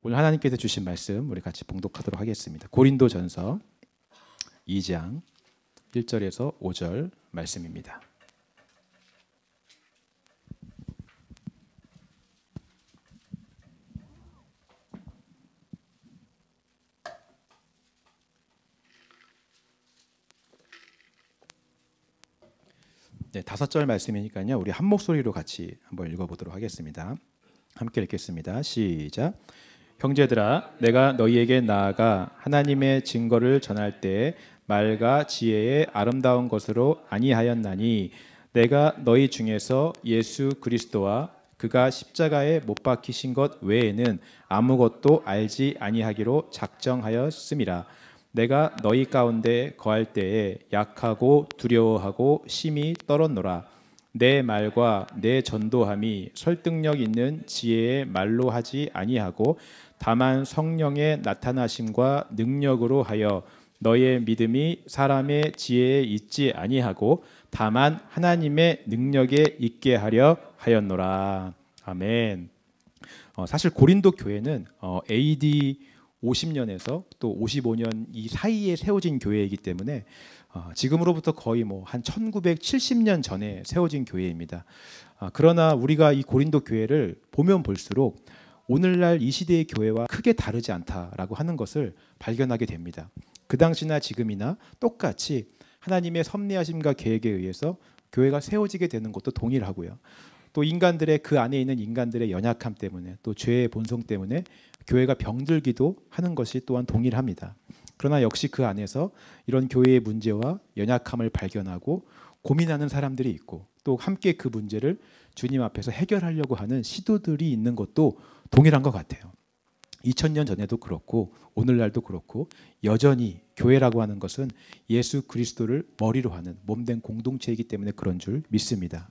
오늘 하나님께서 주신 말씀 우리 같이 봉독하도록 하겠습니다. 고린도전서 2장 1절에서 5절 말씀입니다. 네, 5절 말씀이니까요. 우리 한 목소리로 같이 한번 읽어보도록 하겠습니다. 함께 읽겠습니다. 시작. 형제들아, 내가 너희에게 나아가 하나님의 증거를 전할 때 말과 지혜의 아름다운 것으로 아니하였나니 내가 너희 중에서 예수 그리스도와 그가 십자가에 못 박히신 것 외에는 아무것도 알지 아니하기로 작정하였음이라. 내가 너희 가운데 거할 때에 약하고 두려워하고 심히 떨었노라. 내 말과 내 전도함이 설득력 있는 지혜의 말로 하지 아니하고 다만 성령의 나타나심과 능력으로 하여 너의 믿음이 사람의 지혜에 있지 아니하고 다만 하나님의 능력에 있게 하려 하였노라. 아멘. 사실 고린도 교회는 AD 50년에서 또 55년 이 사이에 세워진 교회이기 때문에 지금으로부터 거의 한 1970년 전에 세워진 교회입니다. 그러나 우리가 이 고린도 교회를 보면 볼수록 오늘날 이 시대의 교회와 크게 다르지 않다라고 하는 것을 발견하게 됩니다. 그 당시나 지금이나 똑같이 하나님의 섭리하심과 계획에 의해서 교회가 세워지게 되는 것도 동일하고요. 또 인간들의 그 안에 있는 인간들의 연약함 때문에 또 죄의 본성 때문에 교회가 병들기도 하는 것이 또한 동일합니다. 그러나 역시 그 안에서 이런 교회의 문제와 연약함을 발견하고 고민하는 사람들이 있고 또 함께 그 문제를 주님 앞에서 해결하려고 하는 시도들이 있는 것도 동일한 것 같아요. 2000년 전에도 그렇고 오늘날도 그렇고 여전히 교회라고 하는 것은 예수 그리스도를 머리로 하는 몸된 공동체이기 때문에 그런 줄 믿습니다.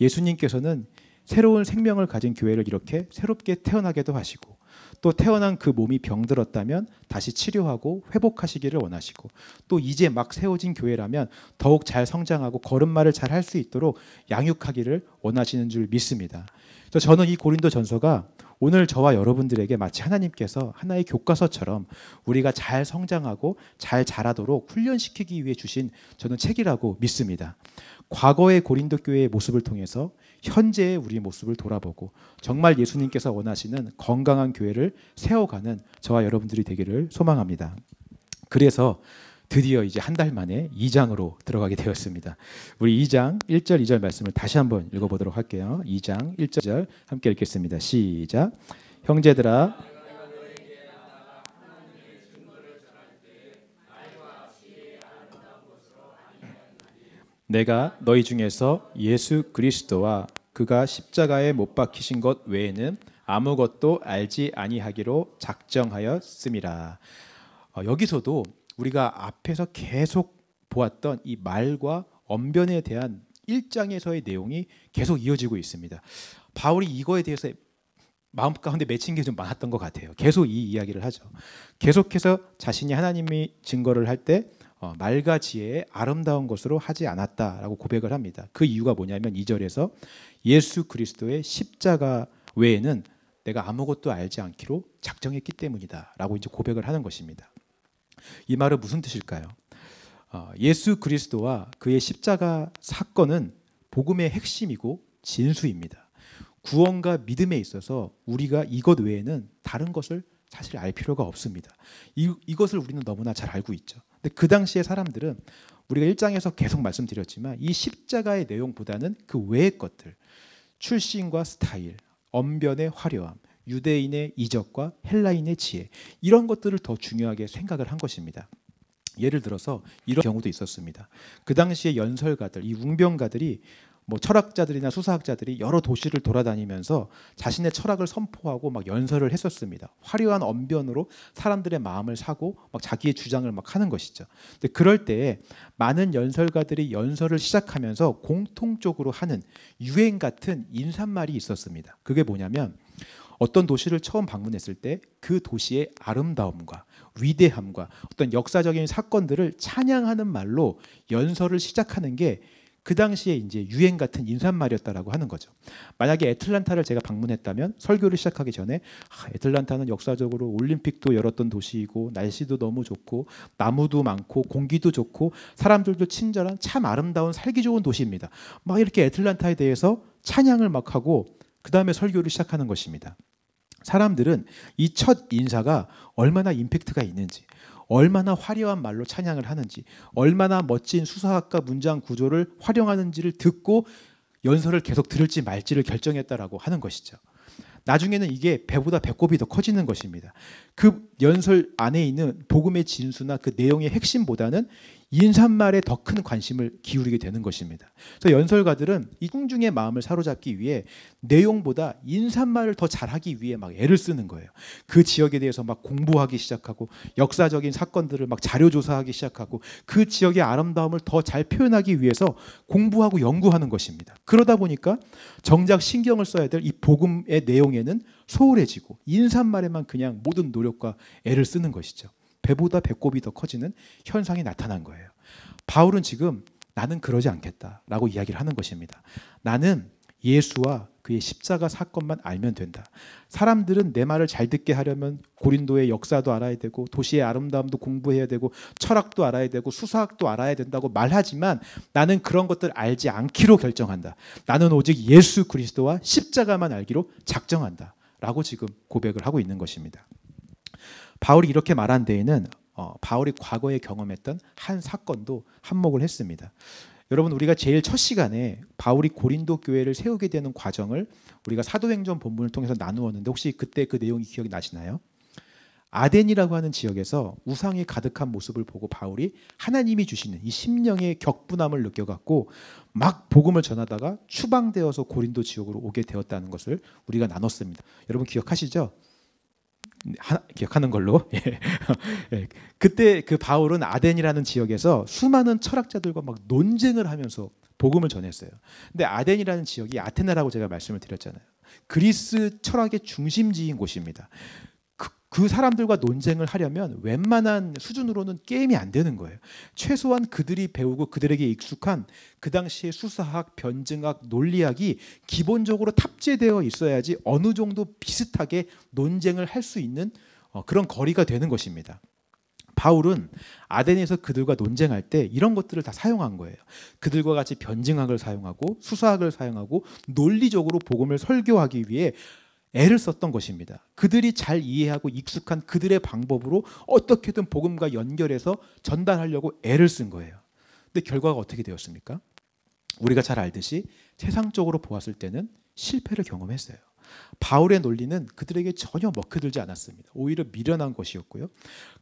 예수님께서는 새로운 생명을 가진 교회를 이렇게 새롭게 태어나게도 하시고 또 태어난 그 몸이 병들었다면 다시 치료하고 회복하시기를 원하시고 또 이제 막 세워진 교회라면 더욱 잘 성장하고 걸음마를 잘 할 수 있도록 양육하기를 원하시는 줄 믿습니다. 그래서 저는 이 고린도전서가 오늘 저와 여러분들에게 마치 하나님께서 하나의 교과서처럼 우리가 잘 성장하고 잘 자라도록 훈련시키기 위해 주신 저는 책이라고 믿습니다. 과거의 고린도 교회의 모습을 통해서 현재의 우리의 모습을 돌아보고 정말 예수님께서 원하시는 건강한 교회를 세워가는 저와 여러분들이 되기를 소망합니다. 그래서 드디어 이제 한 달 만에 2장으로 들어가게 되었습니다. 우리 2장 1절 2절 말씀을 다시 한번 읽어보도록 할게요. 2장 1절 함께 읽겠습니다. 시작. 형제들아, 내가 너희 중에서 예수 그리스도와 그가 십자가에 못 박히신 것 외에는 아무것도 알지 아니하기로 작정하였음이라. 여기서도 우리가 앞에서 계속 보았던 이 말과 언변에 대한 1장에서의 내용이 계속 이어지고 있습니다. 바울이 이거에 대해서 마음 가운데 맺힌 게 좀 많았던 것 같아요. 계속 이 이야기를 하죠. 계속해서 자신이 하나님이 증거를 할 때 말과 지혜의 아름다운 것으로 하지 않았다라고 고백을 합니다. 그 이유가 뭐냐면 2절에서 예수 그리스도의 십자가 외에는 내가 아무것도 알지 않기로 작정했기 때문이다 라고 이제 고백을 하는 것입니다. 이 말은 무슨 뜻일까요? 예수 그리스도와 그의 십자가 사건은 복음의 핵심이고 진수입니다. 구원과 믿음에 있어서 우리가 이것 외에는 다른 것을 사실 알 필요가 없습니다. 이것을 우리는 너무나 잘 알고 있죠. 근데 그 당시의 사람들은 우리가 1장에서 계속 말씀드렸지만 이 십자가의 내용보다는 그 외의 것들, 출신과 스타일, 언변의 화려함, 유대인의 이적과 헬라인의 지혜, 이런 것들을 더 중요하게 생각을 한 것입니다. 예를 들어서 이런 경우도 있었습니다. 그 당시의 연설가들, 이 웅변가들이 철학자들이나 수사학자들이 여러 도시를 돌아다니면서 자신의 철학을 선포하고 막 연설을 했었습니다. 화려한 언변으로 사람들의 마음을 사고 막 자기의 주장을 막 하는 것이죠. 근데 그럴 때에 많은 연설가들이 연설을 시작하면서 공통적으로 하는 유행 같은 인사말이 있었습니다. 그게 뭐냐면 어떤 도시를 처음 방문했을 때 그 도시의 아름다움과 위대함과 어떤 역사적인 사건들을 찬양하는 말로 연설을 시작하는 게 그 당시에 이제 유행 같은 인사말이었다라고 하는 거죠. 만약에 애틀란타를 제가 방문했다면 설교를 시작하기 전에 애틀란타는 역사적으로 올림픽도 열었던 도시이고 날씨도 너무 좋고 나무도 많고 공기도 좋고 사람들도 친절한 참 아름다운 살기 좋은 도시입니다. 막 이렇게 애틀란타에 대해서 찬양을 막 하고 그 다음에 설교를 시작하는 것입니다. 사람들은 이 첫 인사가 얼마나 임팩트가 있는지, 얼마나 화려한 말로 찬양을 하는지, 얼마나 멋진 수사학과 문장 구조를 활용하는지를 듣고 연설을 계속 들을지 말지를 결정했다라고 하는 것이죠. 나중에는 이게 배보다 배꼽이 더 커지는 것입니다. 그 연설 안에 있는 복음의 진수나 그 내용의 핵심보다는 인사말에 더 큰 관심을 기울이게 되는 것입니다. 그래서 연설가들은 이 청중의 마음을 사로잡기 위해 내용보다 인사말을 더 잘하기 위해 막 애를 쓰는 거예요. 그 지역에 대해서 막 공부하기 시작하고 역사적인 사건들을 막 자료 조사하기 시작하고 그 지역의 아름다움을 더 잘 표현하기 위해서 공부하고 연구하는 것입니다. 그러다 보니까 정작 신경을 써야 될 이 복음의 내용에는 소홀해지고 인사말에만 그냥 모든 노력과 애를 쓰는 것이죠. 배보다 배꼽이 더 커지는 현상이 나타난 거예요. 바울은 지금 나는 그러지 않겠다라고 이야기를 하는 것입니다. 나는 예수와 그의 십자가 사건만 알면 된다. 사람들은 내 말을 잘 듣게 하려면 고린도의 역사도 알아야 되고 도시의 아름다움도 공부해야 되고 철학도 알아야 되고 수사학도 알아야 된다고 말하지만 나는 그런 것들 알지 않기로 결정한다. 나는 오직 예수 그리스도와 십자가만 알기로 작정한다. 라고 지금 고백을 하고 있는 것입니다. 바울이 이렇게 말한 데에는 바울이 과거에 경험했던 한 사건도 한몫을 했습니다. 여러분, 우리가 제일 첫 시간에 바울이 고린도 교회를 세우게 되는 과정을 우리가 사도행전 본문을 통해서 나누었는데 혹시 그때 그 내용이 기억이 나시나요? 아덴이라고 하는 지역에서 우상이 가득한 모습을 보고 바울이 하나님이 주시는 이 심령의 격분함을 느껴갖고 막 복음을 전하다가 추방되어서 고린도 지역으로 오게 되었다는 것을 우리가 나눴습니다. 여러분 기억하시죠? 기억하는 걸로. 예. 그때 그 바울은 아덴이라는 지역에서 수많은 철학자들과 막 논쟁을 하면서 복음을 전했어요. 근데 아덴이라는 지역이 아테네라고 제가 말씀을 드렸잖아요. 그리스 철학의 중심지인 곳입니다. 그 사람들과 논쟁을 하려면 웬만한 수준으로는 게임이 안 되는 거예요. 최소한 그들이 배우고 그들에게 익숙한 그 당시의 수사학, 변증학, 논리학이 기본적으로 탑재되어 있어야지 어느 정도 비슷하게 논쟁을 할 수 있는 그런 거리가 되는 것입니다. 바울은 아덴에서 그들과 논쟁할 때 이런 것들을 다 사용한 거예요. 그들과 같이 변증학을 사용하고 수사학을 사용하고 논리적으로 복음을 설교하기 위해 애를 썼던 것입니다. 그들이 잘 이해하고 익숙한 그들의 방법으로 어떻게든 복음과 연결해서 전달하려고 애를 쓴 거예요. 근데 결과가 어떻게 되었습니까? 우리가 잘 알듯이 세상적으로 보았을 때는 실패를 경험했어요. 바울의 논리는 그들에게 전혀 먹혀들지 않았습니다. 오히려 미련한 것이었고요.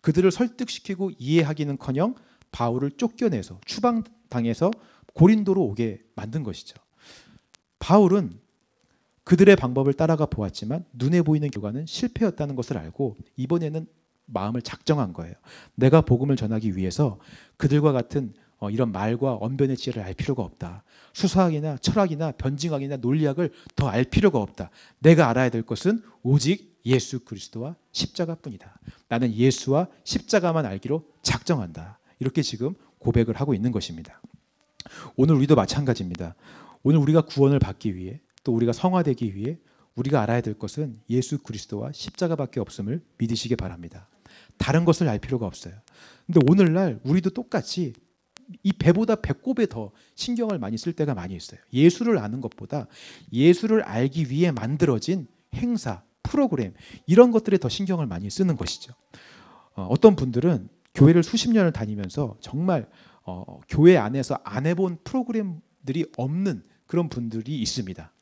그들을 설득시키고 이해하기는커녕 바울을 쫓겨내서 추방당해서 고린도로 오게 만든 것이죠. 바울은 그들의 방법을 따라가 보았지만 눈에 보이는 결과는 실패였다는 것을 알고 이번에는 마음을 작정한 거예요. 내가 복음을 전하기 위해서 그들과 같은 이런 말과 언변의 지혜를 알 필요가 없다. 수사학이나 철학이나 변증학이나 논리학을 더 알 필요가 없다. 내가 알아야 될 것은 오직 예수 그리스도와 십자가뿐이다. 나는 예수와 십자가만 알기로 작정한다. 이렇게 지금 고백을 하고 있는 것입니다. 오늘 우리도 마찬가지입니다. 오늘 우리가 구원을 받기 위해 또 우리가 성화되기 위해 우리가 알아야 될 것은 예수 그리스도와 십자가밖에 없음을 믿으시기 바랍니다. 다른 것을 알 필요가 없어요. 근데 오늘날 우리도 똑같이 이 배보다 배꼽에 더 신경을 많이 쓸 때가 많이 있어요. 예수를 아는 것보다 예수를 알기 위해 만들어진 행사, 프로그램 이런 것들에 더 신경을 많이 쓰는 것이죠. 어떤 분들은 교회를 수십 년을 다니면서 정말 교회 안에서 안 해본 프로그램들이 없는 그런 분들이 있습니다.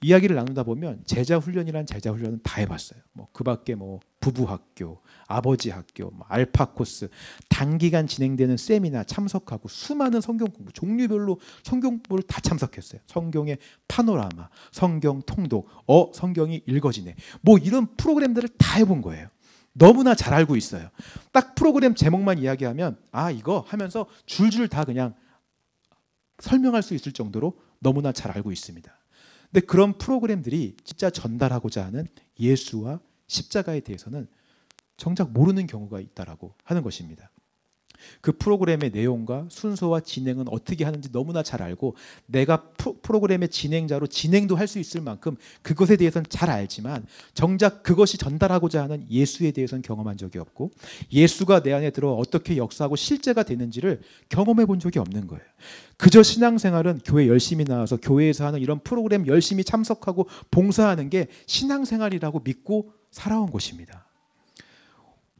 이야기를 나누다 보면 제자 훈련이란 제자 훈련은 다 해봤어요. 그 밖에 부부 학교, 아버지 학교, 알파 코스, 단기간 진행되는 세미나 참석하고 수많은 성경 공부, 종류별로 성경 공부를 다 참석했어요. 성경의 파노라마, 성경 통독, 성경이 읽어지네. 이런 프로그램들을 다 해본 거예요. 너무나 잘 알고 있어요. 딱 프로그램 제목만 이야기하면 이거 하면서 줄줄 다 그냥 설명할 수 있을 정도로 너무나 잘 알고 있습니다. 근데 그런 프로그램들이 진짜 전달하고자 하는 예수와 십자가에 대해서는 정작 모르는 경우가 있다라고 하는 것입니다. 그 프로그램의 내용과 순서와 진행은 어떻게 하는지 너무나 잘 알고 내가 프로그램의 진행자로 진행도 할 수 있을 만큼 그것에 대해서는 잘 알지만 정작 그것이 전달하고자 하는 예수에 대해서는 경험한 적이 없고 예수가 내 안에 들어 어떻게 역사하고 실제가 되는지를 경험해 본 적이 없는 거예요. 그저 신앙생활은 교회 열심히 나와서 교회에서 하는 이런 프로그램 열심히 참석하고 봉사하는 게 신앙생활이라고 믿고 살아온 것입니다.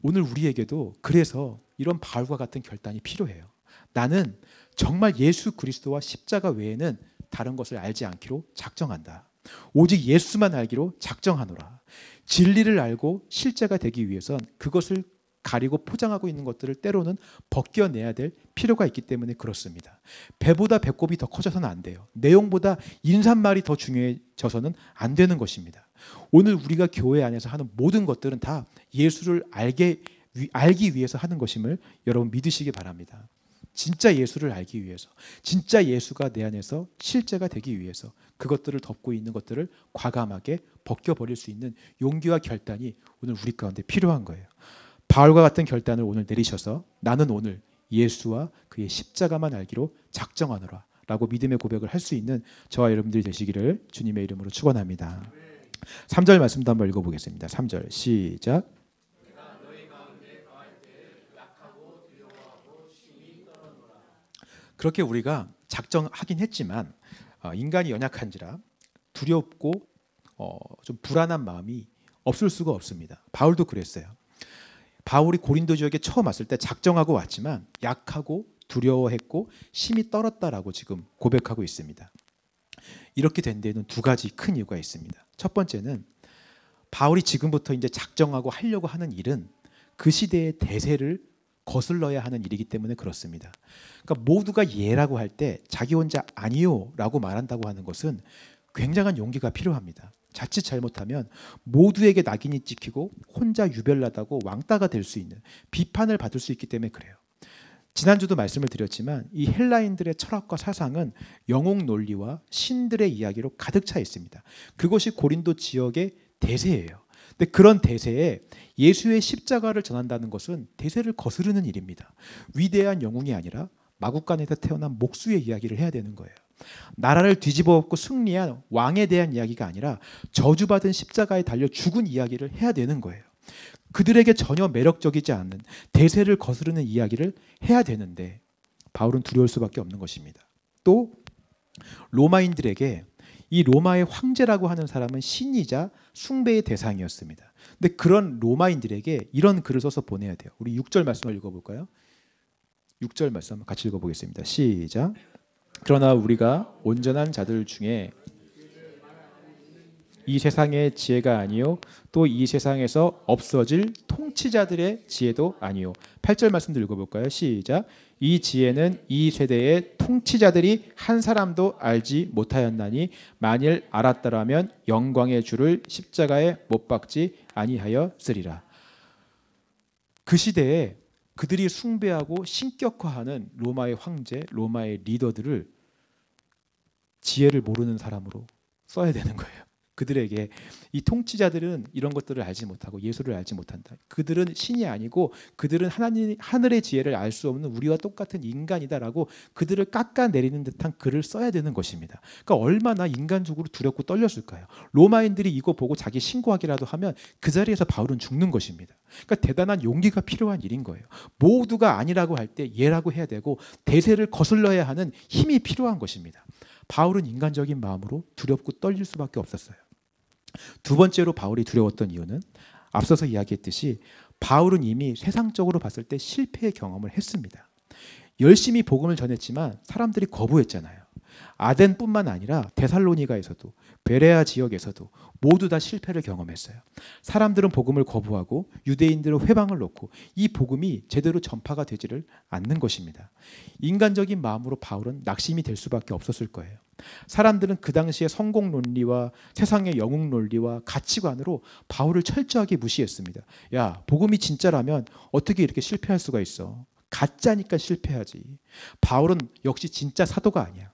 오늘 우리에게도 그래서 이런 바울과 같은 결단이 필요해요. 나는 정말 예수 그리스도와 십자가 외에는 다른 것을 알지 않기로 작정한다. 오직 예수만 알기로 작정하노라. 진리를 알고 실제가 되기 위해선 그것을 가리고 포장하고 있는 것들을 때로는 벗겨내야 될 필요가 있기 때문에 그렇습니다. 배보다 배꼽이 더 커져서는 안 돼요. 내용보다 인사말이 더 중요해져서는 안 되는 것입니다. 오늘 우리가 교회 안에서 하는 모든 것들은 다 예수를 알기 위해서 하는 것임을 여러분 믿으시기 바랍니다. 진짜 예수를 알기 위해서, 진짜 예수가 내 안에서 실제가 되기 위해서 그것들을 덮고 있는 것들을 과감하게 벗겨버릴 수 있는 용기와 결단이 오늘 우리 가운데 필요한 거예요. 바울과 같은 결단을 오늘 내리셔서 나는 오늘 예수와 그의 십자가만 알기로 작정하노라 라고 믿음의 고백을 할 수 있는 저와 여러분들이 되시기를 주님의 이름으로 축원합니다. 3절 말씀도 한번 읽어보겠습니다. 3절 시작. 그렇게 우리가 작정하긴 했지만 인간이 연약한지라 두렵고 좀 불안한 마음이 없을 수가 없습니다. 바울도 그랬어요. 바울이 고린도 지역에 처음 왔을 때 작정하고 왔지만 약하고 두려워했고 심히 떨었다라고 지금 고백하고 있습니다. 이렇게 된 데에는 두 가지 큰 이유가 있습니다. 첫 번째는 바울이 지금부터 이제 작정하고 하려고 하는 일은 그 시대의 대세를 거슬러야 하는 일이기 때문에 그렇습니다. 그러니까 모두가 예라고 할 때 자기 혼자 아니요라고 말한다고 하는 것은 굉장한 용기가 필요합니다. 자칫 잘못하면 모두에게 낙인이 찍히고 혼자 유별나다고 왕따가 될 수 있는 비판을 받을 수 있기 때문에 그래요. 지난주도 말씀을 드렸지만 이 헬라인들의 철학과 사상은 영웅 논리와 신들의 이야기로 가득 차 있습니다. 그것이 고린도 지역의 대세예요. 근데 그런 대세에 예수의 십자가를 전한다는 것은 대세를 거스르는 일입니다. 위대한 영웅이 아니라 마구간에서 태어난 목수의 이야기를 해야 되는 거예요. 나라를 뒤집어 엎고 승리한 왕에 대한 이야기가 아니라 저주받은 십자가에 달려 죽은 이야기를 해야 되는 거예요. 그들에게 전혀 매력적이지 않는 대세를 거스르는 이야기를 해야 되는데 바울은 두려울 수밖에 없는 것입니다. 또 로마인들에게 이 로마의 황제라고 하는 사람은 신이자 숭배의 대상이었습니다. 근데 그런 로마인들에게 이런 글을 써서 보내야 돼요. 우리 6절 말씀을 읽어볼까요? 6절 말씀 같이 읽어보겠습니다. 시작. 그러나 우리가 온전한 자들 중에 이 세상의 지혜가 아니요 또 이 세상에서 없어질 통치자들의 지혜도 아니요. 8절 말씀도 읽어볼까요? 시작. 이 지혜는 이 세대의 통치자들이 한 사람도 알지 못하였나니 만일 알았더라면 영광의 주를 십자가에 못 박지 아니하였으리라. 그 시대에 그들이 숭배하고 신격화하는 로마의 황제, 로마의 리더들을 지혜를 모르는 사람으로 써야 되는 거예요. 그들에게 이 통치자들은 이런 것들을 알지 못하고 예수를 알지 못한다. 그들은 신이 아니고 그들은 하늘의 지혜를 알 수 없는 우리와 똑같은 인간이다라고 그들을 깎아내리는 듯한 글을 써야 되는 것입니다. 그러니까 얼마나 인간적으로 두렵고 떨렸을까요? 로마인들이 이거 보고 자기 신고하기라도 하면 그 자리에서 바울은 죽는 것입니다. 그러니까 대단한 용기가 필요한 일인 거예요. 모두가 아니라고 할 때 예라고 해야 되고 대세를 거슬러야 하는 힘이 필요한 것입니다. 바울은 인간적인 마음으로 두렵고 떨릴 수밖에 없었어요. 두 번째로 바울이 두려웠던 이유는 앞서서 이야기했듯이 바울은 이미 세상적으로 봤을 때 실패의 경험을 했습니다. 열심히 복음을 전했지만 사람들이 거부했잖아요. 아덴뿐만 아니라 데살로니가에서도 베레아 지역에서도 모두 다 실패를 경험했어요. 사람들은 복음을 거부하고 유대인들은 회방을 놓고 이 복음이 제대로 전파가 되지를 않는 것입니다. 인간적인 마음으로 바울은 낙심이 될 수밖에 없었을 거예요. 사람들은 그 당시의 성공 논리와 세상의 영웅 논리와 가치관으로 바울을 철저하게 무시했습니다. 야, 복음이 진짜라면 어떻게 이렇게 실패할 수가 있어? 가짜니까 실패하지. 바울은 역시 진짜 사도가 아니야.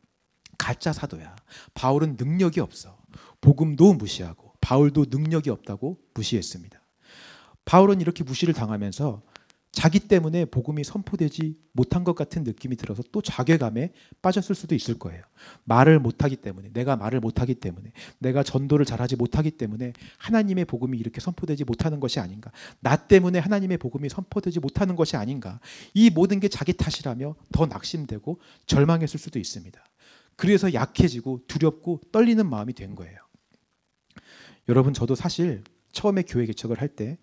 가짜 사도야. 바울은 능력이 없어. 복음도 무시하고 바울도 능력이 없다고 무시했습니다. 바울은 이렇게 무시를 당하면서 자기 때문에 복음이 선포되지 못한 것 같은 느낌이 들어서 또 자괴감에 빠졌을 수도 있을 거예요. 말을 못하기 때문에, 내가 말을 못하기 때문에, 내가 전도를 잘하지 못하기 때문에 하나님의 복음이 이렇게 선포되지 못하는 것이 아닌가, 나 때문에 하나님의 복음이 선포되지 못하는 것이 아닌가, 이 모든 게 자기 탓이라며 더 낙심되고 절망했을 수도 있습니다. 그래서 약해지고 두렵고 떨리는 마음이 된 거예요. 여러분, 저도 사실 처음에 교회 개척을 할 때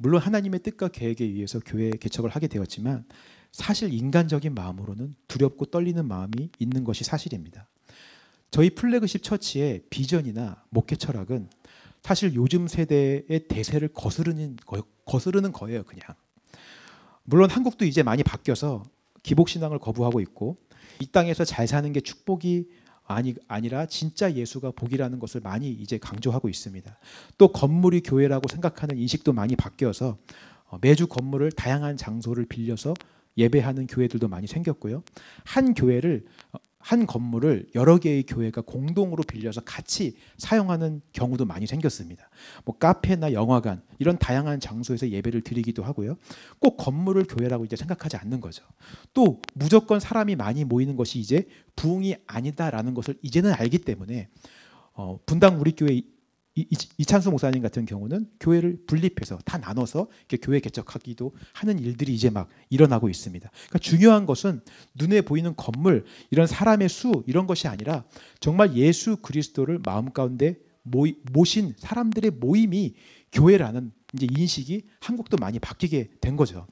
물론 하나님의 뜻과 계획에 의해서 교회 개척을 하게 되었지만 사실 인간적인 마음으로는 두렵고 떨리는 마음이 있는 것이 사실입니다. 저희 플래그십 처치의 비전이나 목회 철학은 사실 요즘 세대의 대세를 거스르는 거예요, 그냥. 물론 한국도 이제 많이 바뀌어서 기복신앙을 거부하고 있고 이 땅에서 잘 사는 게 축복이 아니라 진짜 예수가 복이라는 것을 많이 이제 강조하고 있습니다. 또 건물이 교회라고 생각하는 인식도 많이 바뀌어서 매주 건물을 다양한 장소를 빌려서 예배하는 교회들도 많이 생겼고요. 한 건물을 여러 개의 교회가 공동으로 빌려서 같이 사용하는 경우도 많이 생겼습니다. 뭐 카페나 영화관 이런 다양한 장소에서 예배를 드리기도 하고요. 꼭 건물을 교회라고 이제 생각하지 않는 거죠. 또 무조건 사람이 많이 모이는 것이 이제 부흥이 아니다라는 것을 이제는 알기 때문에 분당 우리 교회 이찬수 목사님 같은 경우는 교회를 분립해서 다 나눠서 이렇게 교회 개척하기도 하는 일들이 이제 막 일어나고 있습니다. 그러니까 중요한 것은 눈에 보이는 건물, 이런 사람의 수 이런 것이 아니라 정말 예수 그리스도를 마음 가운데 모신 사람들의 모임이 교회라는 이제 인식이 한국도 많이 바뀌게 된 거죠.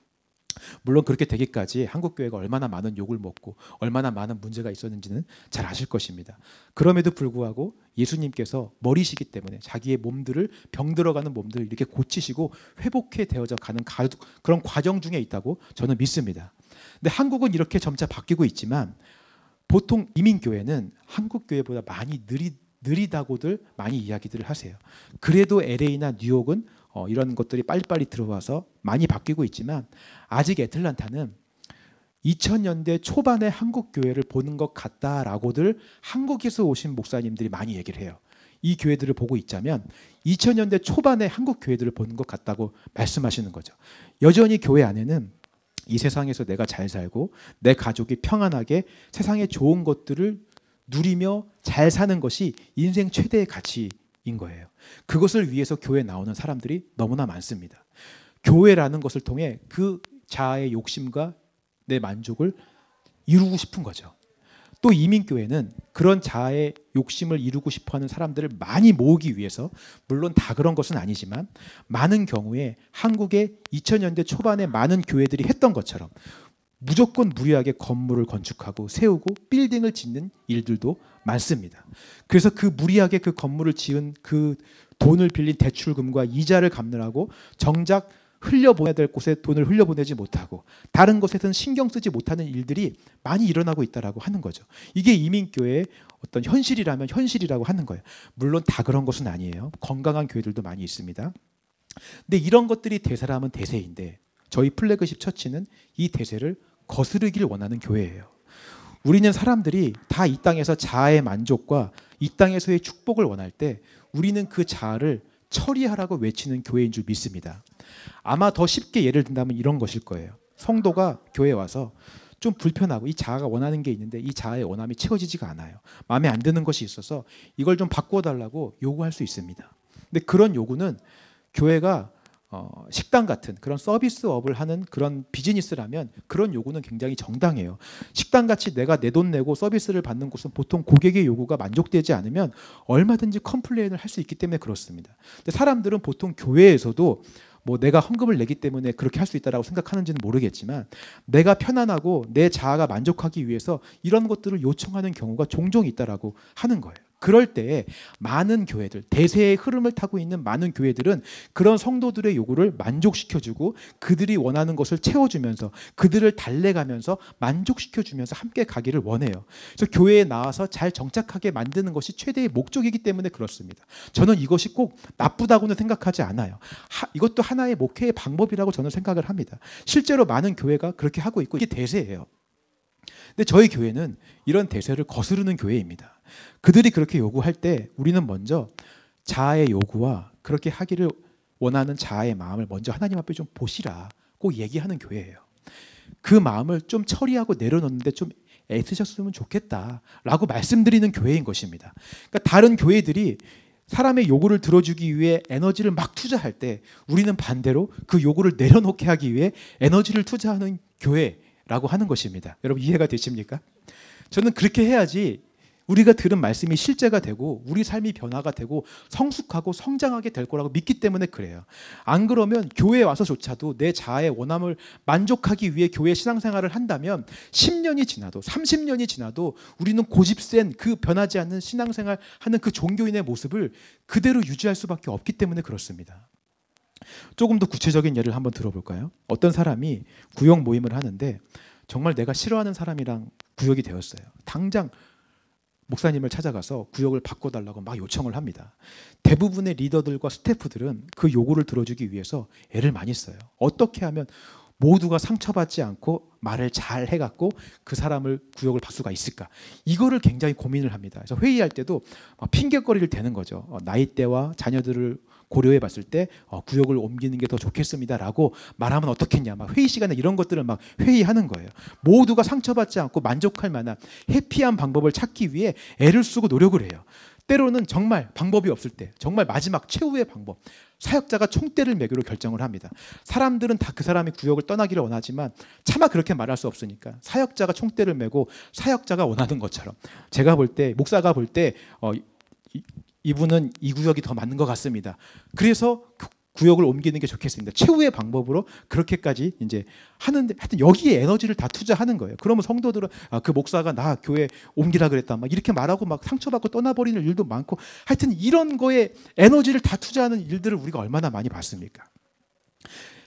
물론 그렇게 되기까지 한국 교회가 얼마나 많은 욕을 먹고 얼마나 많은 문제가 있었는지는 잘 아실 것입니다. 그럼에도 불구하고 예수님께서 머리시기 때문에 자기의 몸들을 병 들어가는 몸들을 이렇게 고치시고 회복해 되어져 가는 그런 과정 중에 있다고 저는 믿습니다. 근데 한국은 이렇게 점차 바뀌고 있지만 보통 이민교회는 한국 교회보다 많이 느리다고들 많이 이야기들을 하세요. 그래도 LA나 뉴욕은 이런 것들이 빨리빨리 들어와서 많이 바뀌고 있지만 아직 애틀란타는 2000년대 초반에 한국 교회를 보는 것 같다라고들 한국에서 오신 목사님들이 많이 얘기를 해요. 이 교회들을 보고 있자면 2000년대 초반에 한국 교회들을 보는 것 같다고 말씀하시는 거죠. 여전히 교회 안에는 이 세상에서 내가 잘 살고 내 가족이 평안하게 세상의 좋은 것들을 누리며 잘 사는 것이 인생 최대의 가치인 거예요. 그것을 위해서 교회에 나오는 사람들이 너무나 많습니다. 교회라는 것을 통해 그 자아의 욕심과 내 만족을 이루고 싶은 거죠. 또 이민교회는 그런 자아의 욕심을 이루고 싶어하는 사람들을 많이 모으기 위해서, 물론 다 그런 것은 아니지만 많은 경우에 한국의 2000년대 초반에 많은 교회들이 했던 것처럼 무조건 무리하게 건물을 건축하고 세우고 빌딩을 짓는 일들도 많습니다. 그래서 그 무리하게 그 건물을 지은 그 돈을 빌린 대출금과 이자를 갚느라고 정작 흘려보내야 될 곳에 돈을 흘려보내지 못하고 다른 것에서는 신경 쓰지 못하는 일들이 많이 일어나고 있다라고 하는 거죠. 이게 이민교회의 어떤 현실이라면 현실이라고 하는 거예요. 물론 다 그런 것은 아니에요. 건강한 교회들도 많이 있습니다. 근데 이런 것들이 대세라면 대세인데 저희 플래그십 처치는 이 대세를 거스르길 원하는 교회예요. 우리는 사람들이 다 이 땅에서 자아의 만족과 이 땅에서의 축복을 원할 때 우리는 그 자아를 처리하라고 외치는 교회인 줄 믿습니다. 아마 더 쉽게 예를 든다면 이런 것일 거예요. 성도가 교회에 와서 좀 불편하고 이 자아가 원하는 게 있는데 이 자아의 원함이 채워지지가 않아요. 마음에 안 드는 것이 있어서 이걸 좀 바꾸어 달라고 요구할 수 있습니다. 근데 그런 요구는 교회가 식당 같은 그런 서비스업을 하는 그런 비즈니스라면 그런 요구는 굉장히 정당해요. 식당같이 내가 내 돈 내고 서비스를 받는 곳은 보통 고객의 요구가 만족되지 않으면 얼마든지 컴플레인을 할 수 있기 때문에 그렇습니다. 근데 사람들은 보통 교회에서도 뭐 내가 헌금을 내기 때문에 그렇게 할 수 있다라고 생각하는지는 모르겠지만 내가 편안하고 내 자아가 만족하기 위해서 이런 것들을 요청하는 경우가 종종 있다라고 하는 거예요. 그럴 때 많은 교회들, 대세의 흐름을 타고 있는 많은 교회들은 그런 성도들의 요구를 만족시켜주고 그들이 원하는 것을 채워주면서 그들을 달래가면서 만족시켜주면서 함께 가기를 원해요. 그래서 교회에 나와서 잘 정착하게 만드는 것이 최대의 목적이기 때문에 그렇습니다. 저는 이것이 꼭 나쁘다고는 생각하지 않아요. 이것도 하나의 목회의 방법이라고 저는 생각을 합니다. 실제로 많은 교회가 그렇게 하고 있고 이게 대세예요. 근데 저희 교회는 이런 대세를 거스르는 교회입니다. 그들이 그렇게 요구할 때 우리는 먼저 자아의 요구와 그렇게 하기를 원하는 자아의 마음을 먼저 하나님 앞에 좀 보시라. 꼭 얘기하는 교회예요. 그 마음을 좀 처리하고 내려놓는데 좀 애쓰셨으면 좋겠다라고 말씀드리는 교회인 것입니다. 그러니까 다른 교회들이 사람의 요구를 들어주기 위해 에너지를 막 투자할 때 우리는 반대로 그 요구를 내려놓게 하기 위해 에너지를 투자하는 교회라고 하는 것입니다. 여러분 이해가 되십니까? 저는 그렇게 해야지 우리가 들은 말씀이 실제가 되고 우리 삶이 변화가 되고 성숙하고 성장하게 될 거라고 믿기 때문에 그래요. 안 그러면 교회에 와서조차도 내 자아의 원함을 만족하기 위해 교회 신앙생활을 한다면 10년이 지나도 30년이 지나도 우리는 고집센 그 변하지 않는 신앙생활 하는 그 종교인의 모습을 그대로 유지할 수밖에 없기 때문에 그렇습니다. 조금 더 구체적인 예를 한번 들어볼까요? 어떤 사람이 구역 모임을 하는데 정말 내가 싫어하는 사람이랑 구역이 되었어요. 당장 목사님을 찾아가서 구역을 바꿔달라고 막 요청을 합니다. 대부분의 리더들과 스태프들은 그 요구를 들어주기 위해서 애를 많이 써요. 어떻게 하면 모두가 상처받지 않고 말을 잘 해갖고 그 사람을 구역을 바꿀 수가 있을까? 이거를 굉장히 고민을 합니다. 그래서 회의할 때도 핑계거리를 대는 거죠. 나이대와 자녀들을 고려해 봤을 때 구역을 옮기는 게 더 좋겠습니다라고 말하면 어떻겠냐. 막 회의 시간에 이런 것들을 막 회의하는 거예요. 모두가 상처받지 않고 만족할 만한 해피한 방법을 찾기 위해 애를 쓰고 노력을 해요. 때로는 정말 방법이 없을 때 정말 마지막 최후의 방법, 사역자가 총대를 매기로 결정을 합니다. 사람들은 다 그 사람이 구역을 떠나기를 원하지만 차마 그렇게 말할 수 없으니까 사역자가 총대를 매고 사역자가 원하는 것처럼 제가 볼 때 목사가 볼 때 이분은 이 구역이 더 맞는 것 같습니다. 그래서 구역을 옮기는 게 좋겠습니다. 최후의 방법으로 그렇게까지 이제 하는데 하여튼 여기에 에너지를 다 투자하는 거예요. 그러면 성도들은 그 목사가 나 교회 옮기라 그랬다 막 이렇게 말하고 막 상처받고 떠나버리는 일도 많고 하여튼 이런 거에 에너지를 다 투자하는 일들을 우리가 얼마나 많이 봤습니까?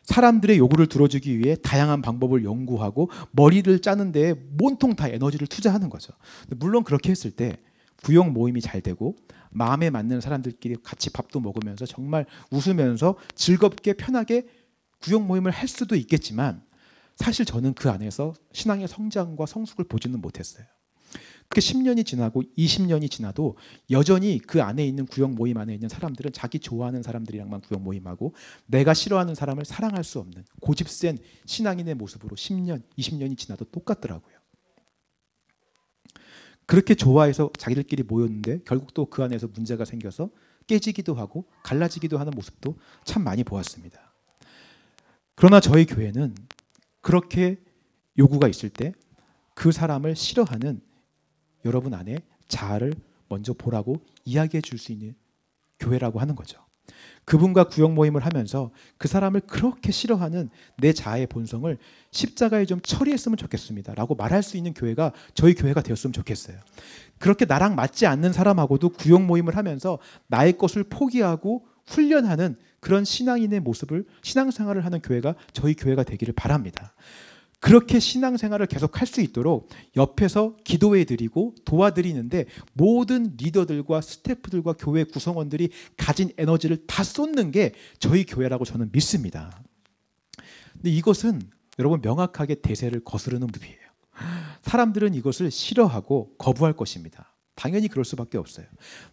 사람들의 요구를 들어주기 위해 다양한 방법을 연구하고 머리를 짜는 데에 온통 다 에너지를 투자하는 거죠. 물론 그렇게 했을 때 구역 모임이 잘 되고 마음에 맞는 사람들끼리 같이 밥도 먹으면서 정말 웃으면서 즐겁게 편하게 구역 모임을 할 수도 있겠지만 사실 저는 그 안에서 신앙의 성장과 성숙을 보지는 못했어요. 그렇게 10년이 지나고 20년이 지나도 여전히 그 안에 있는 구역 모임 안에 있는 사람들은 자기 좋아하는 사람들이랑만 구역 모임하고 내가 싫어하는 사람을 사랑할 수 없는 고집센 신앙인의 모습으로 10년, 20년이 지나도 똑같더라고요. 그렇게 좋아해서 자기들끼리 모였는데 결국 또 그 안에서 문제가 생겨서 깨지기도 하고 갈라지기도 하는 모습도 참 많이 보았습니다. 그러나 저희 교회는 그렇게 요구가 있을 때 그 사람을 싫어하는 여러분 안에 자아를 먼저 보라고 이야기해 줄 수 있는 교회라고 하는 거죠. 그분과 구역 모임을 하면서 그 사람을 그렇게 싫어하는 내 자아의 본성을 십자가에 좀 처리했으면 좋겠습니다 라고 말할 수 있는 교회가 저희 교회가 되었으면 좋겠어요. 그렇게 나랑 맞지 않는 사람하고도 구역 모임을 하면서 나의 것을 포기하고 훈련하는 그런 신앙인의 모습을 신앙생활을 하는 교회가 저희 교회가 되기를 바랍니다. 그렇게 신앙생활을 계속 할 수 있도록 옆에서 기도해 드리고 도와드리는데 모든 리더들과 스태프들과 교회 구성원들이 가진 에너지를 다 쏟는 게 저희 교회라고 저는 믿습니다. 근데 이것은 여러분 명확하게 대세를 거스르는 부분이에요. 사람들은 이것을 싫어하고 거부할 것입니다. 당연히 그럴 수밖에 없어요.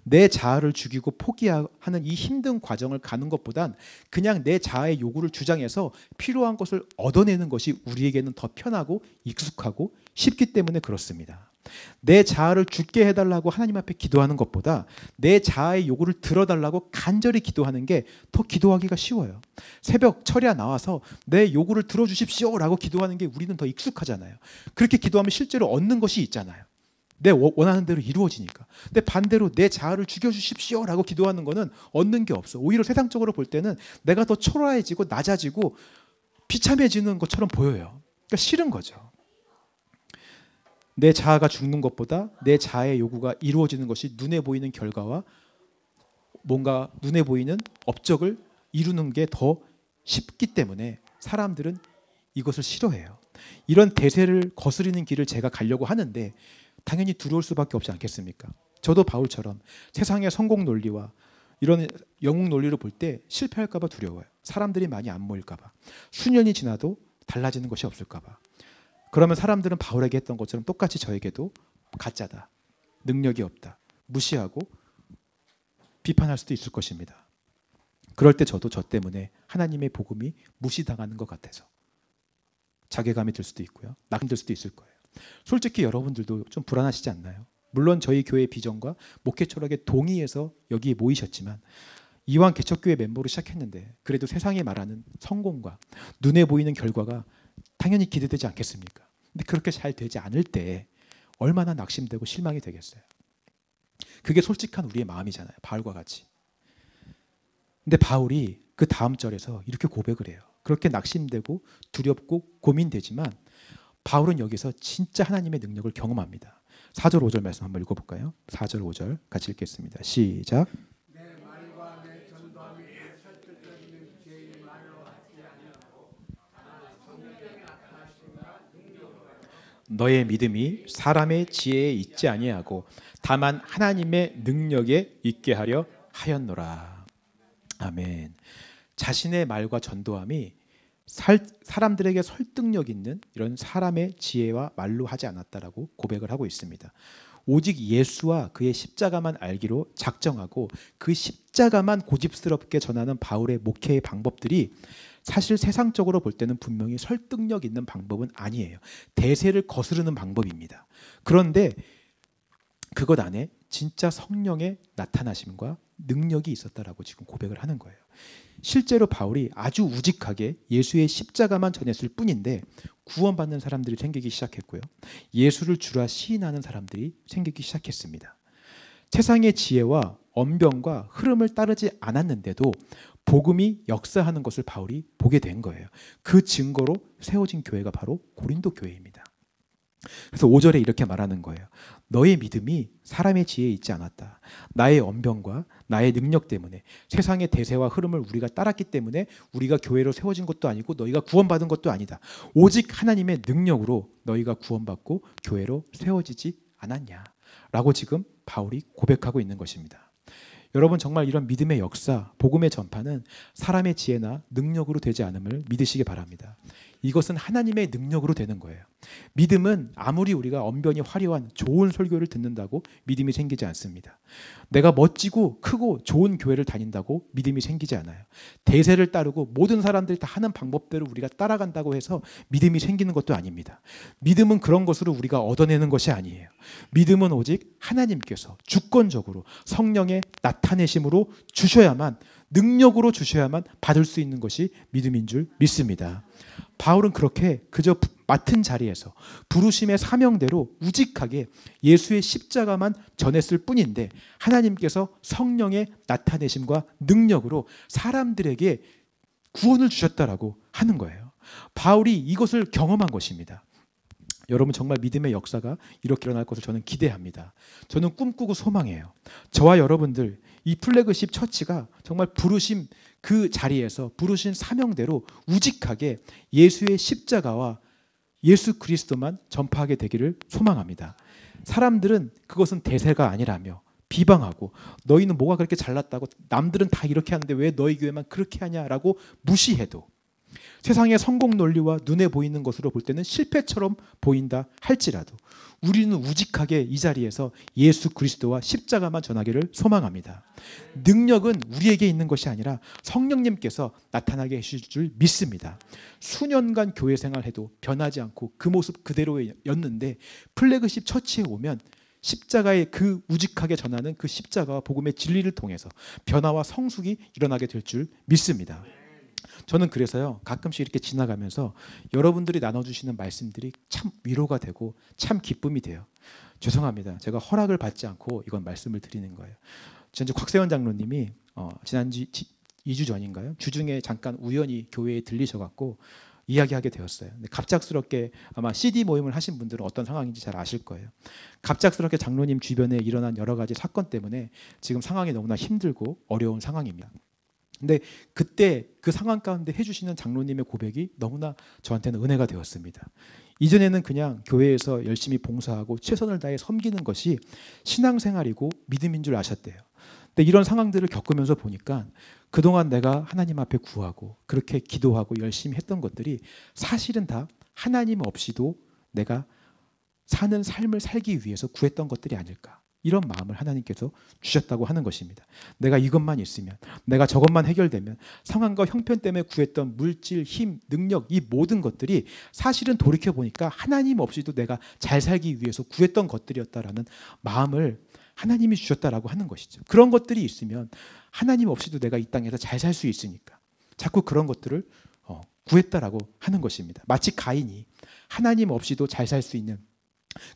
내 자아를 죽이고 포기하는 이 힘든 과정을 가는 것보단 그냥 내 자아의 요구를 주장해서 필요한 것을 얻어내는 것이 우리에게는 더 편하고 익숙하고 쉽기 때문에 그렇습니다. 내 자아를 죽게 해달라고 하나님 앞에 기도하는 것보다 내 자아의 요구를 들어달라고 간절히 기도하는 게 더 기도하기가 쉬워요. 새벽 철야 나와서 내 요구를 들어주십시오 라고 기도하는 게 우리는 더 익숙하잖아요. 그렇게 기도하면 실제로 얻는 것이 있잖아요. 내 원하는 대로 이루어지니까. 근데 반대로 내 자아를 죽여주십시오 라고 기도하는 거는 얻는 게 없어. 오히려 세상적으로 볼 때는 내가 더 초라해지고 낮아지고 비참해지는 것처럼 보여요. 그러니까 싫은 거죠. 내 자아가 죽는 것보다 내 자아의 요구가 이루어지는 것이 눈에 보이는 결과와 뭔가 눈에 보이는 업적을 이루는 게 더 쉽기 때문에 사람들은 이것을 싫어해요. 이런 대세를 거스르는 길을 제가 가려고 하는데 당연히 두려울 수밖에 없지 않겠습니까? 저도 바울처럼 세상의 성공 논리와 이런 영웅 논리를 볼 때 실패할까 봐 두려워요. 사람들이 많이 안 모일까 봐. 수년이 지나도 달라지는 것이 없을까 봐. 그러면 사람들은 바울에게 했던 것처럼 똑같이 저에게도 가짜다, 능력이 없다, 무시하고 비판할 수도 있을 것입니다. 그럴 때 저도 저 때문에 하나님의 복음이 무시당하는 것 같아서 자괴감이 들 수도 있고요. 낙심될 수도 있을 거예요. 솔직히 여러분들도 좀 불안하시지 않나요? 물론 저희 교회 비전과 목회 철학에 동의해서 여기에 모이셨지만 이왕 개척교회 멤버로 시작했는데 그래도 세상이 말하는 성공과 눈에 보이는 결과가 당연히 기대되지 않겠습니까? 근데 그렇게 잘 되지 않을 때 얼마나 낙심되고 실망이 되겠어요. 그게 솔직한 우리의 마음이잖아요. 바울과 같이. 근데 바울이 그 다음 절에서 이렇게 고백을 해요. 그렇게 낙심되고 두렵고 고민되지만 바울은 여기서 진짜 하나님의 능력을 경험합니다. 4절 5절 말씀 한번 읽어볼까요? 4절 5절 같이 읽겠습니다. 시작. 너의 믿음이 사람의 지혜에 있지 아니하고 다만 하나님의 능력에 있게 하려 하였노라. 아멘. 자신의 말과 전도함이 사람들에게 설득력 있는 이런 사람의 지혜와 말로 하지 않았다라고 고백을 하고 있습니다. 오직 예수와 그의 십자가만 알기로 작정하고 그 십자가만 고집스럽게 전하는 바울의 목회의 방법들이 사실 세상적으로 볼 때는 분명히 설득력 있는 방법은 아니에요. 대세를 거스르는 방법입니다. 그런데 그것 안에 진짜 성령의 나타나심과 능력이 있었다라고 지금 고백을 하는 거예요. 실제로 바울이 아주 우직하게 예수의 십자가만 전했을 뿐인데 구원받는 사람들이 생기기 시작했고요. 예수를 주라 시인하는 사람들이 생기기 시작했습니다. 세상의 지혜와 언변과 흐름을 따르지 않았는데도 복음이 역사하는 것을 바울이 보게 된 거예요. 그 증거로 세워진 교회가 바로 고린도 교회입니다. 그래서 5절에 이렇게 말하는 거예요. 너의 믿음이 사람의 지혜에 있지 않았다. 나의 언변과 나의 능력 때문에 세상의 대세와 흐름을 우리가 따랐기 때문에 우리가 교회로 세워진 것도 아니고 너희가 구원받은 것도 아니다. 오직 하나님의 능력으로 너희가 구원받고 교회로 세워지지 않았냐 라고 지금 바울이 고백하고 있는 것입니다. 여러분 정말 이런 믿음의 역사, 복음의 전파는 사람의 지혜나 능력으로 되지 않음을 믿으시기 바랍니다. 이것은 하나님의 능력으로 되는 거예요. 믿음은 아무리 우리가 언변이 화려한 좋은 설교를 듣는다고 믿음이 생기지 않습니다. 내가 멋지고 크고 좋은 교회를 다닌다고 믿음이 생기지 않아요. 대세를 따르고 모든 사람들이 다 하는 방법대로 우리가 따라간다고 해서 믿음이 생기는 것도 아닙니다. 믿음은 그런 것으로 우리가 얻어내는 것이 아니에요. 믿음은 오직 하나님께서 주권적으로 성령의 나타내심으로 주셔야만, 능력으로 주셔야만 받을 수 있는 것이 믿음인 줄 믿습니다. 바울은 그렇게 그저 맡은 자리에서 부르심의 사명대로 우직하게 예수의 십자가만 전했을 뿐인데 하나님께서 성령의 나타내심과 능력으로 사람들에게 구원을 주셨다라고 하는 거예요. 바울이 이것을 경험한 것입니다. 여러분 정말 믿음의 역사가 이렇게 일어날 것을 저는 기대합니다. 저는 꿈꾸고 소망해요. 저와 여러분들 이 플래그십 처치가 정말 부르심 그 자리에서 부르신 사명대로 우직하게 예수의 십자가와 예수 그리스도만 전파하게 되기를 소망합니다. 사람들은 그것은 대세가 아니라며 비방하고 너희는 뭐가 그렇게 잘났다고 남들은 다 이렇게 하는데 왜 너희 교회만 그렇게 하냐라고 무시해도 세상의 성공 논리와 눈에 보이는 것으로 볼 때는 실패처럼 보인다 할지라도 우리는 우직하게 이 자리에서 예수 그리스도와 십자가만 전하기를 소망합니다. 능력은 우리에게 있는 것이 아니라 성령님께서 나타나게 해주실 줄 믿습니다. 수년간 교회 생활해도 변하지 않고 그 모습 그대로였는데 플래그십 처치에 오면 십자가의 그 우직하게 전하는 그 십자가와 복음의 진리를 통해서 변화와 성숙이 일어나게 될 줄 믿습니다. 저는 그래서요 가끔씩 이렇게 지나가면서 여러분들이 나눠주시는 말씀들이 참 위로가 되고 참 기쁨이 돼요. 죄송합니다. 제가 허락을 받지 않고 이건 말씀을 드리는 거예요. 전주 곽세원 장로님이 지난주 2주 전인가요? 주중에 잠깐 우연히 교회에 들리셔갖고 이야기하게 되었어요. 근데 갑작스럽게 아마 CD 모임을 하신 분들은 어떤 상황인지 잘 아실 거예요. 갑작스럽게 장로님 주변에 일어난 여러 가지 사건 때문에 지금 상황이 너무나 힘들고 어려운 상황입니다. 근데 그때 그 상황 가운데 해주시는 장로님의 고백이 너무나 저한테는 은혜가 되었습니다. 이전에는 그냥 교회에서 열심히 봉사하고 최선을 다해 섬기는 것이 신앙생활이고 믿음인 줄 아셨대요. 근데 이런 상황들을 겪으면서 보니까 그동안 내가 하나님 앞에 구하고 그렇게 기도하고 열심히 했던 것들이 사실은 다 하나님 없이도 내가 사는 삶을 살기 위해서 구했던 것들이 아닐까. 이런 마음을 하나님께서 주셨다고 하는 것입니다. 내가 이것만 있으면, 내가 저것만 해결되면 상황과 형편 때문에 구했던 물질, 힘, 능력 이 모든 것들이 사실은 돌이켜보니까 하나님 없이도 내가 잘 살기 위해서 구했던 것들이었다라는 마음을 하나님이 주셨다라고 하는 것이죠. 그런 것들이 있으면 하나님 없이도 내가 이 땅에서 잘 살 수 있으니까 자꾸 그런 것들을 구했다라고 하는 것입니다. 마치 가인이 하나님 없이도 잘 살 수 있는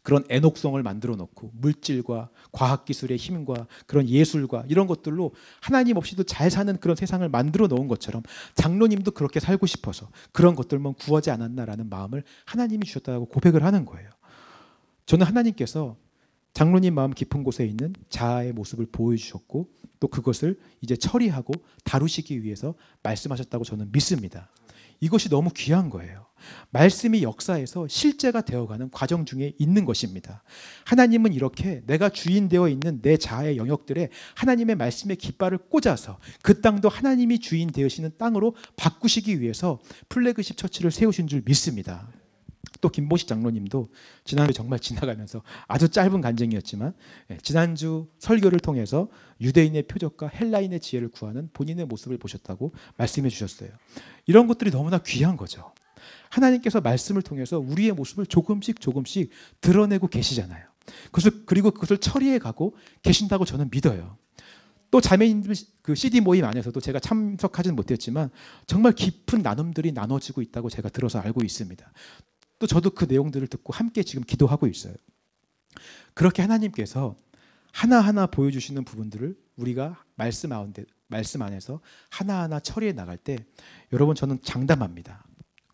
그런 애녹성을 만들어 놓고 물질과 과학기술의 힘과 그런 예술과 이런 것들로 하나님 없이도 잘 사는 그런 세상을 만들어 놓은 것처럼 장로님도 그렇게 살고 싶어서 그런 것들만 구하지 않았나라는 마음을 하나님이 주셨다고 고백을 하는 거예요. 저는 하나님께서 장로님 마음 깊은 곳에 있는 자아의 모습을 보여주셨고 또 그것을 이제 처리하고 다루시기 위해서 말씀하셨다고 저는 믿습니다. 이것이 너무 귀한 거예요. 말씀이 역사에서 실제가 되어가는 과정 중에 있는 것입니다. 하나님은 이렇게 내가 주인 되어 있는 내 자아의 영역들에 하나님의 말씀의 깃발을 꽂아서 그 땅도 하나님이 주인 되시는 땅으로 바꾸시기 위해서 플래그십 처치를 세우신 줄 믿습니다. 또 김보식 장로님도 지난주 정말 지나가면서 아주 짧은 간증이었지만 지난주 설교를 통해서 유대인의 표적과 헬라인의 지혜를 구하는 본인의 모습을 보셨다고 말씀해 주셨어요. 이런 것들이 너무나 귀한 거죠. 하나님께서 말씀을 통해서 우리의 모습을 조금씩 드러내고 계시잖아요. 그리고 그것을 처리해 가고 계신다고 저는 믿어요. 또 자매님들 그 CD 모임 안에서도 제가 참석하지는 못했지만 정말 깊은 나눔들이 나눠지고 있다고 제가 들어서 알고 있습니다. 또 저도 그 내용들을 듣고 함께 지금 기도하고 있어요. 그렇게 하나님께서 하나하나 보여주시는 부분들을 우리가 말씀 안에서 하나하나 처리해 나갈 때 여러분 저는 장담합니다.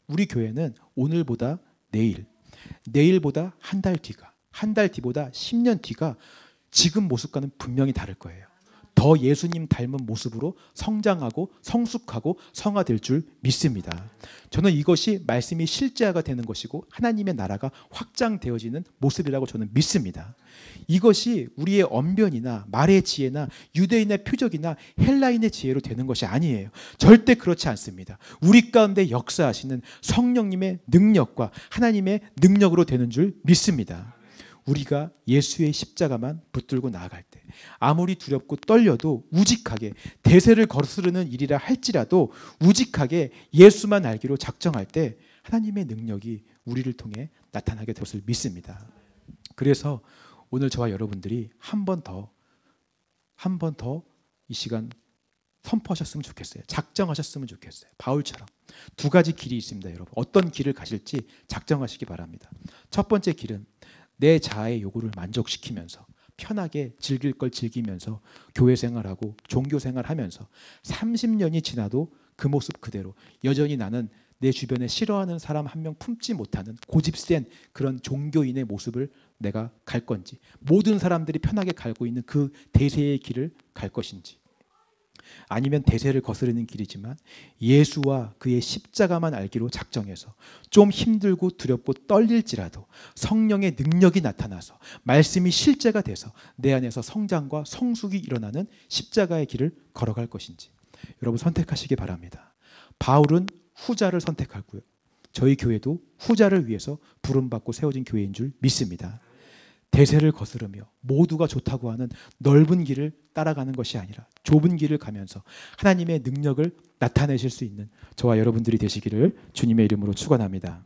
우리 교회는 오늘보다 내일, 내일보다 한 달 뒤가, 한 달 뒤보다 10년 뒤가 지금 모습과는 분명히 다를 거예요. 더 예수님 닮은 모습으로 성장하고 성숙하고 성화될 줄 믿습니다. 저는 이것이 말씀이 실제화가 되는 것이고 하나님의 나라가 확장되어지는 모습이라고 저는 믿습니다. 이것이 우리의 언변이나 말의 지혜나 유대인의 표적이나 헬라인의 지혜로 되는 것이 아니에요. 절대 그렇지 않습니다. 우리 가운데 역사하시는 성령님의 능력과 하나님의 능력으로 되는 줄 믿습니다. 우리가 예수의 십자가만 붙들고 나아갈 때 아무리 두렵고 떨려도 우직하게 대세를 거스르는 일이라 할지라도 우직하게 예수만 알기로 작정할 때 하나님의 능력이 우리를 통해 나타나게 될 것을 믿습니다. 그래서 오늘 저와 여러분들이 한 번 더 이 시간 선포하셨으면 좋겠어요. 작정하셨으면 좋겠어요. 바울처럼 두 가지 길이 있습니다. 여러분 어떤 길을 가실지 작정하시기 바랍니다. 첫 번째 길은 내 자아의 요구를 만족시키면서 편하게 즐길 걸 즐기면서 교회 생활하고 종교 생활하면서 30년이 지나도 그 모습 그대로 여전히 나는 내 주변에 싫어하는 사람 한 명 품지 못하는 고집센 그런 종교인의 모습을 내가 갈 건지 모든 사람들이 편하게 갈고 있는 그 대세의 길을 갈 것인지 아니면 대세를 거스르는 길이지만 예수와 그의 십자가만 알기로 작정해서 좀 힘들고 두렵고 떨릴지라도 성령의 능력이 나타나서 말씀이 실제가 돼서 내 안에서 성장과 성숙이 일어나는 십자가의 길을 걸어갈 것인지 여러분 선택하시기 바랍니다. 바울은 후자를 선택하고요. 저희 교회도 후자를 위해서 부름받고 세워진 교회인 줄 믿습니다. 대세를 거스르며 모두가 좋다고 하는 넓은 길을 따라가는 것이 아니라 좁은 길을 가면서 하나님의 능력을 나타내실 수 있는 저와 여러분들이 되시기를 주님의 이름으로 축원합니다.